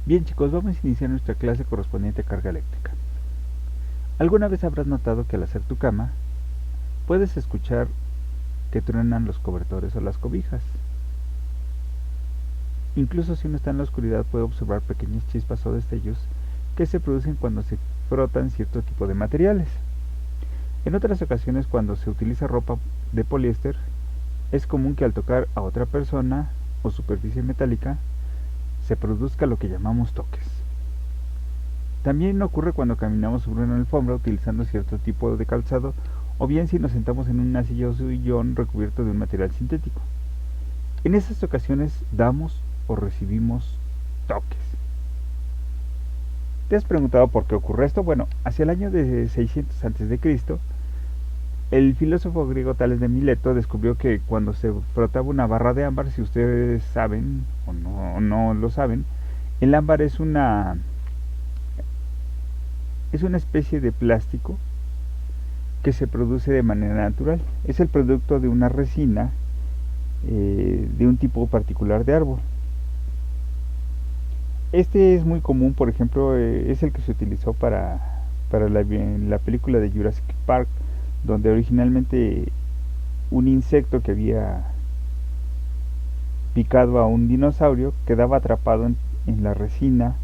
Bien chicos, vamos a iniciar nuestra clase correspondiente a carga eléctrica. ¿Alguna vez habrás notado que al hacer tu cama puedes escuchar que truenan los cobertores o las cobijas? Incluso si uno está en la oscuridad puede observar pequeñas chispas o destellos que se producen cuando se frotan cierto tipo de materiales. En otras ocasiones, cuando se utiliza ropa de poliéster, es común que al tocar a otra persona o superficie metálica se produzca lo que llamamos toques. También ocurre cuando caminamos sobre una alfombra utilizando cierto tipo de calzado, o bien si nos sentamos en una silla o sillón recubierto de un material sintético. En esas ocasiones damos o recibimos toques. ¿Te has preguntado por qué ocurre esto? Bueno, hacia el año de 600 a.C., el filósofo griego Tales de Mileto descubrió que cuando se frotaba una barra de ámbar, si ustedes saben o no lo saben, el ámbar es una especie de plástico que se produce de manera natural. Es el producto de una resina de un tipo particular de árbol. Este es muy común, por ejemplo, es el que se utilizó para la película de Jurassic Park, donde originalmente un insecto que había picado a un dinosaurio quedaba atrapado en la resina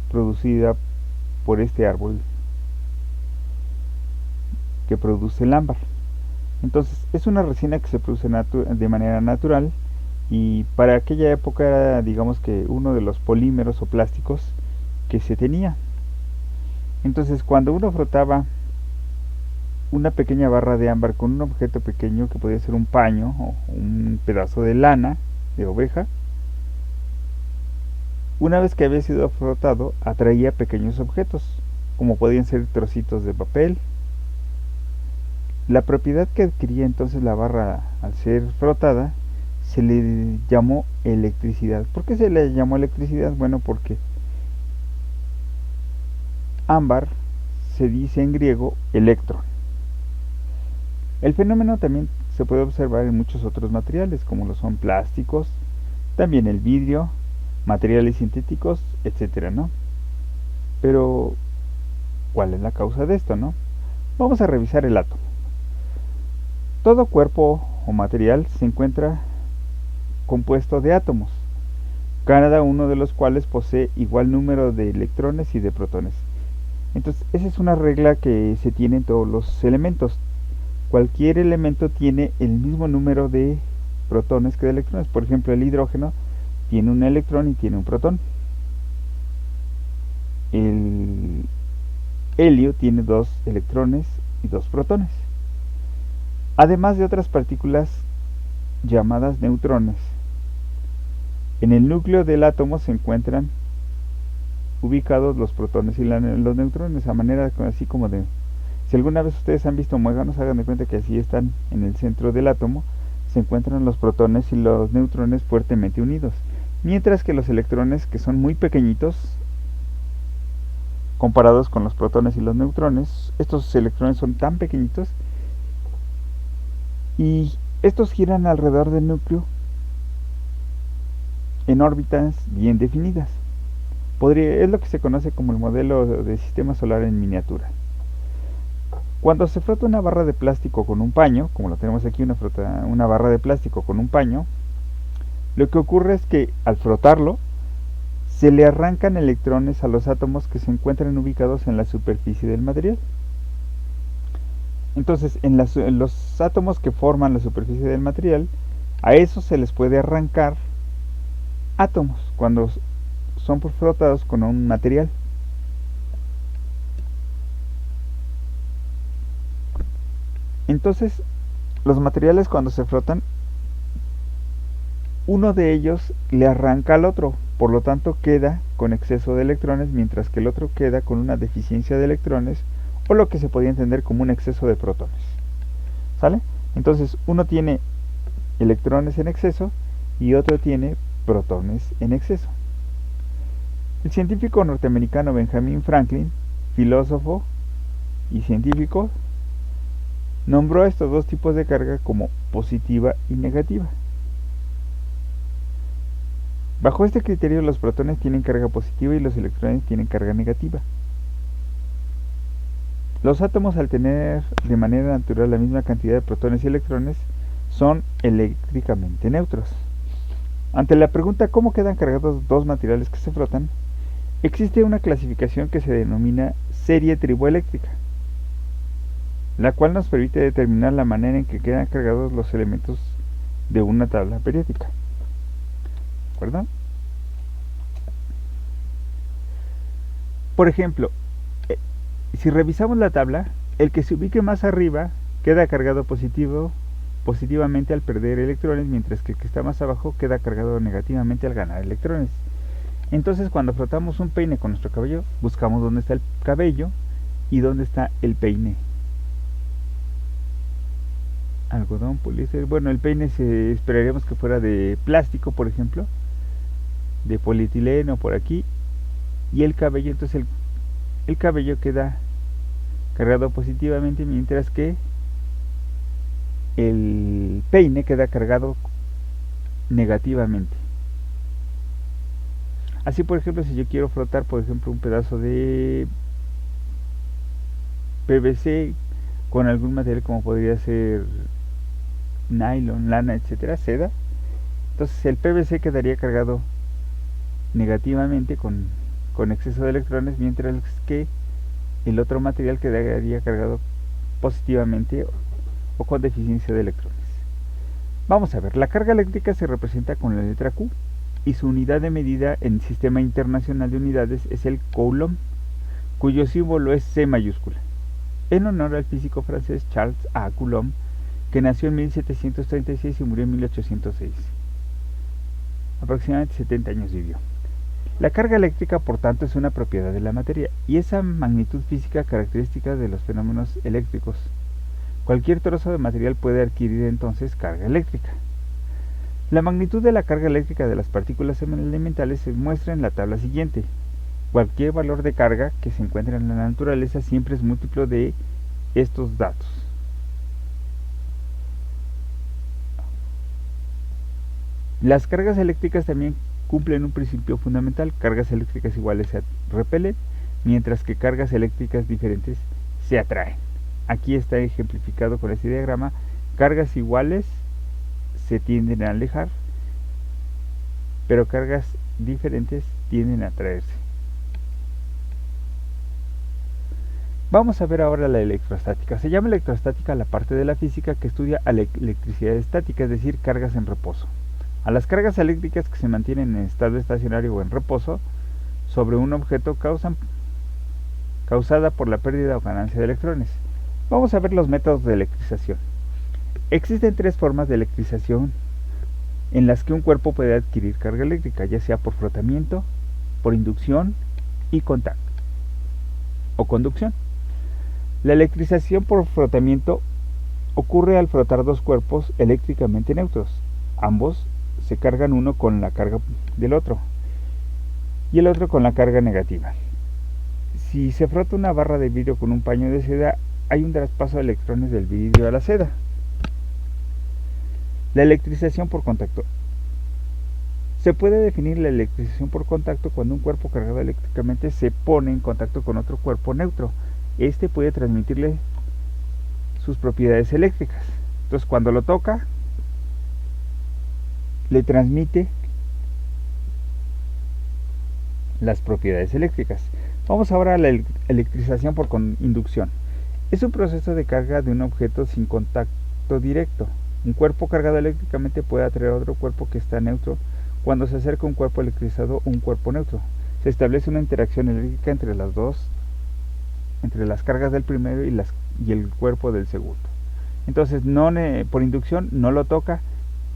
producida por este árbol que produce el ámbar. Entonces es una resina que se produce de manera natural, y para aquella época era, digamos, que uno de los polímeros o plásticos que se tenía. Entonces cuando uno frotaba una pequeña barra de ámbar con un objeto pequeño que podía ser un paño o un pedazo de lana de oveja, una vez que había sido frotado atraía pequeños objetos, como podían ser trocitos de papel. La propiedad que adquiría entonces la barra al ser frotada se le llamó electricidad. ¿Por qué se le llamó electricidad? Bueno, porque ámbar se dice en griego electron. El fenómeno también se puede observar en muchos otros materiales, como lo son plásticos, también el vidrio, materiales sintéticos, etcétera, ¿no? Pero, ¿cuál es la causa de esto, no? Vamos a revisar el átomo. Todo cuerpo o material se encuentra compuesto de átomos, cada uno de los cuales posee igual número de electrones y de protones. Entonces, esa es una regla que se tiene en todos los elementos. Cualquier elemento tiene el mismo número de protones que de electrones. Por ejemplo, el hidrógeno tiene un electrón y tiene un protón. El helio tiene 2 electrones y 2 protones. Además de otras partículas llamadas neutrones. En el núcleo del átomo se encuentran ubicados los protones y los neutrones, a manera así como de... Si alguna vez ustedes han visto muéganos, hagan de cuenta que así están en el centro del átomo, se encuentran los protones y los neutrones fuertemente unidos, mientras que los electrones, que son muy pequeñitos comparados con los protones y los neutrones, estos electrones son tan pequeñitos y estos giran alrededor del núcleo en órbitas bien definidas. Es lo que se conoce como el modelo de sistema solar en miniatura. Cuando se frota una barra de plástico con un paño, como lo tenemos aquí, una barra de plástico con un paño, lo que ocurre es que al frotarlo se le arrancan electrones a los átomos que se encuentran ubicados en la superficie del material. Entonces, en los átomos que forman la superficie del material, a esos se les puede arrancar átomos cuando son frotados con un material. Entonces, los materiales cuando se frotan, uno de ellos le arranca al otro, por lo tanto queda con exceso de electrones, mientras que el otro queda con una deficiencia de electrones, o lo que se podría entender como un exceso de protones. ¿Sale? Entonces, uno tiene electrones en exceso y otro tiene protones en exceso. El científico norteamericano Benjamin Franklin, filósofo y científico, nombró a estos dos tipos de carga como positiva y negativa. Bajo este criterio, los protones tienen carga positiva y los electrones tienen carga negativa. Los átomos, al tener de manera natural la misma cantidad de protones y electrones, son eléctricamente neutros. Ante la pregunta ¿cómo quedan cargados dos materiales que se frotan?, existe una clasificación que se denomina serie triboeléctrica, la cual nos permite determinar la manera en que quedan cargados los elementos de una tabla periódica. ¿De acuerdo? Por ejemplo, si revisamos la tabla, el que se ubique más arriba queda cargado positivamente al perder electrones, mientras que el que está más abajo queda cargado negativamente al ganar electrones. Entonces, cuando frotamos un peine con nuestro cabello, buscamos dónde está el cabello y dónde está el peine. Algodón, poliéster. Bueno, el peine esperaríamos que fuera de plástico, por ejemplo, de polietileno por aquí, y el cabello, entonces el cabello queda cargado positivamente, mientras que el peine queda cargado negativamente. Así, por ejemplo, si yo quiero frotar, por ejemplo, un pedazo de PVC con algún material como podría ser nylon, lana, etcétera, seda, entonces el PVC quedaría cargado negativamente con exceso de electrones, mientras que el otro material quedaría cargado positivamente o con deficiencia de electrones. Vamos a ver, la carga eléctrica se representa con la letra Q y su unidad de medida en el Sistema Internacional de Unidades es el Coulomb, cuyo símbolo es C mayúscula, en honor al físico francés Charles A. Coulomb, que nació en 1736 y murió en 1806. Aproximadamente 70 años vivió. La carga eléctrica, por tanto, es una propiedad de la materia, y esa magnitud física característica de los fenómenos eléctricos. Cualquier trozo de material puede adquirir entonces carga eléctrica. La magnitud de la carga eléctrica de las partículas elementales se muestra en la tabla siguiente. Cualquier valor de carga que se encuentre en la naturaleza siempre es múltiplo de estos datos. Las cargas eléctricas también cumplen un principio fundamental: cargas eléctricas iguales se repelen, mientras que cargas eléctricas diferentes se atraen. Aquí está ejemplificado con este diagrama. Cargas iguales se tienden a alejar, pero cargas diferentes tienden a atraerse. Vamos a ver ahora la electrostática. Se llama electrostática la parte de la física que estudia a la electricidad estática, es decir, cargas en reposo. A las cargas eléctricas que se mantienen en estado estacionario o en reposo sobre un objeto causada por la pérdida o ganancia de electrones. Vamos a ver los métodos de electrización. Existen tres formas de electrización en las que un cuerpo puede adquirir carga eléctrica, ya sea por frotamiento, por inducción y contacto o conducción. La electrización por frotamiento ocurre al frotar dos cuerpos eléctricamente neutros. Ambos se cargan uno con la carga del otro y el otro con la carga negativa. Si se frota una barra de vidrio con un paño de seda, hay un traspaso de electrones del vidrio a la seda. La electrización por contacto. Se puede definir la electrización por contacto cuando un cuerpo cargado eléctricamente se pone en contacto con otro cuerpo neutro. Este puede transmitirle sus propiedades eléctricas. Entonces, cuando lo toca, le transmite las propiedades eléctricas. Vamos ahora a la electrización por inducción. Es un proceso de carga de un objeto sin contacto directo. Un cuerpo cargado eléctricamente puede atraer a otro cuerpo que está neutro cuando se acerca un cuerpo electrizado o un cuerpo neutro. Se establece una interacción eléctrica entre las dos, entre las cargas del primero y el cuerpo del segundo. Entonces, por inducción no lo toca,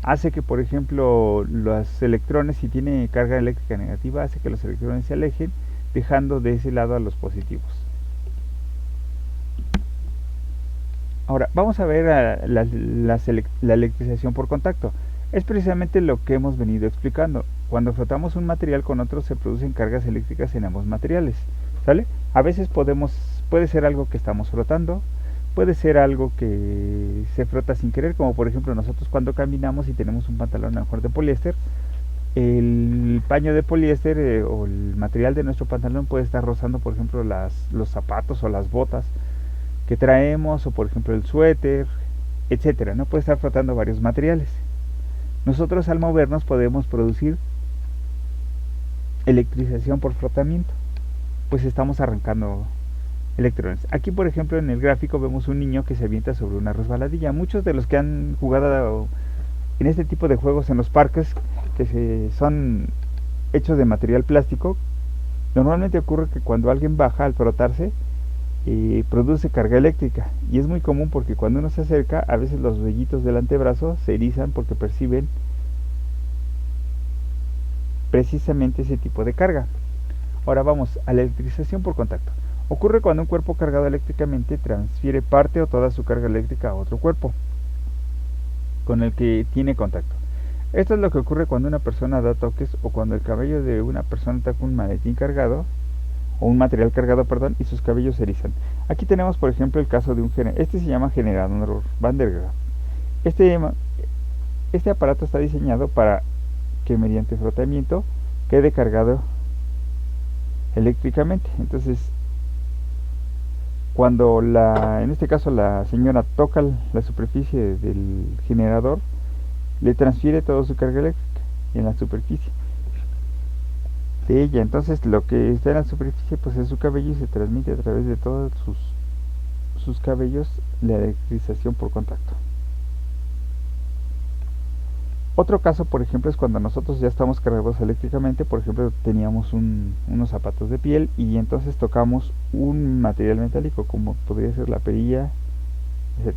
hace que, por ejemplo, los electrones, si tiene carga eléctrica negativa, hace que los electrones se alejen, dejando de ese lado a los positivos. Ahora, vamos a ver la electrización por contacto. Es precisamente lo que hemos venido explicando. Cuando frotamos un material con otro, se producen cargas eléctricas en ambos materiales, ¿sale? A veces puede ser algo que estamos frotando, puede ser algo que se frota sin querer, como por ejemplo nosotros cuando caminamos y tenemos un pantalón a lo mejor de poliéster, el paño de poliéster o el material de nuestro pantalón puede estar rozando, por ejemplo, los zapatos o las botas que traemos, o por ejemplo el suéter, etcétera, ¿no? Puede estar frotando varios materiales. Nosotros al movernos podemos producir electrización por frotamiento, pues estamos arrancando electrones. Aquí, por ejemplo, en el gráfico vemos un niño que se avienta sobre una resbaladilla. Muchos de los que han jugado en este tipo de juegos en los parques, que son hechos de material plástico, normalmente ocurre que cuando alguien baja al frotarse, produce carga eléctrica. Y es muy común porque cuando uno se acerca, a veces los vellitos del antebrazo se erizan porque perciben precisamente ese tipo de carga. Ahora vamos a la electrización por contacto. Ocurre cuando un cuerpo cargado eléctricamente transfiere parte o toda su carga eléctrica a otro cuerpo con el que tiene contacto. Esto es lo que ocurre cuando una persona da toques o cuando el cabello de una persona toca un maletín cargado o un material cargado, perdón, y sus cabellos se erizan. Aquí tenemos, por ejemplo, el caso de este se llama generador Van der Graaf. Este aparato está diseñado para que mediante frotamiento quede cargado eléctricamente. Entonces, cuando en este caso la señora toca la superficie del generador, le transfiere toda su carga eléctrica en la superficie de ella. Entonces lo que está en la superficie pues es su cabello y se transmite a través de todos sus cabellos la electrización por contacto. Otro caso, por ejemplo, es cuando nosotros ya estamos cargados eléctricamente. Por ejemplo, teníamos unos zapatos de piel y entonces tocamos un material metálico como podría ser la perilla, etc.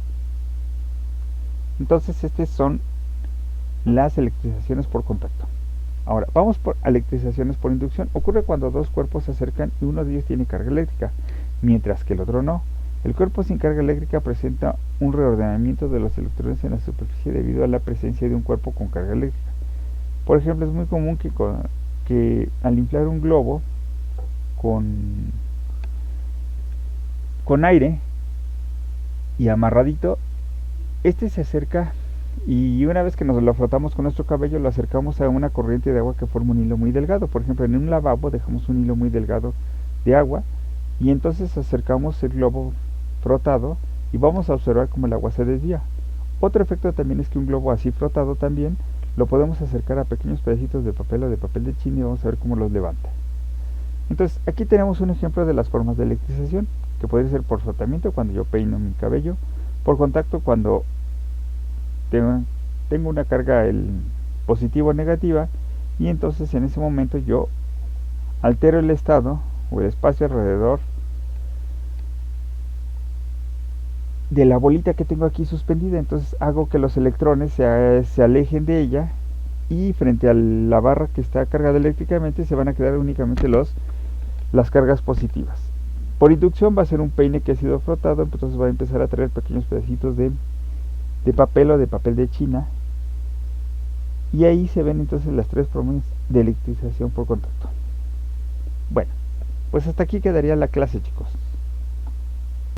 Entonces estas son las electrizaciones por contacto. Ahora, vamos por electrizaciones por inducción. Ocurre cuando dos cuerpos se acercan y uno de ellos tiene carga eléctrica, mientras que el otro no. El cuerpo sin carga eléctrica presenta un reordenamiento de los electrones en la superficie debido a la presencia de un cuerpo con carga eléctrica. Por ejemplo, es muy común que al inflar un globo con aire y amarradito, este se acerca y una vez que nos lo frotamos con nuestro cabello lo acercamos a una corriente de agua que forma un hilo muy delgado. Por ejemplo, en un lavabo dejamos un hilo muy delgado de agua y entonces acercamos el globo frotado y vamos a observar cómo el agua se desvía. Otro efecto también es que un globo así frotado también lo podemos acercar a pequeños pedacitos de papel o de papel de china y vamos a ver cómo los levanta. Entonces aquí tenemos un ejemplo de las formas de electrización, que puede ser por frotamiento cuando yo peino mi cabello, por contacto cuando tengo una carga positiva o negativa, y entonces en ese momento yo altero el estado o el espacio alrededor de la bolita que tengo aquí suspendida. Entonces hago que los electrones se alejen de ella y frente a la barra que está cargada eléctricamente se van a quedar únicamente las cargas positivas. Por inducción va a ser un peine que ha sido frotado, entonces va a empezar a traer pequeños pedacitos de papel o de papel de china, y ahí se ven entonces las tres formas de electrización por contacto. Bueno, pues hasta aquí quedaría la clase, chicos.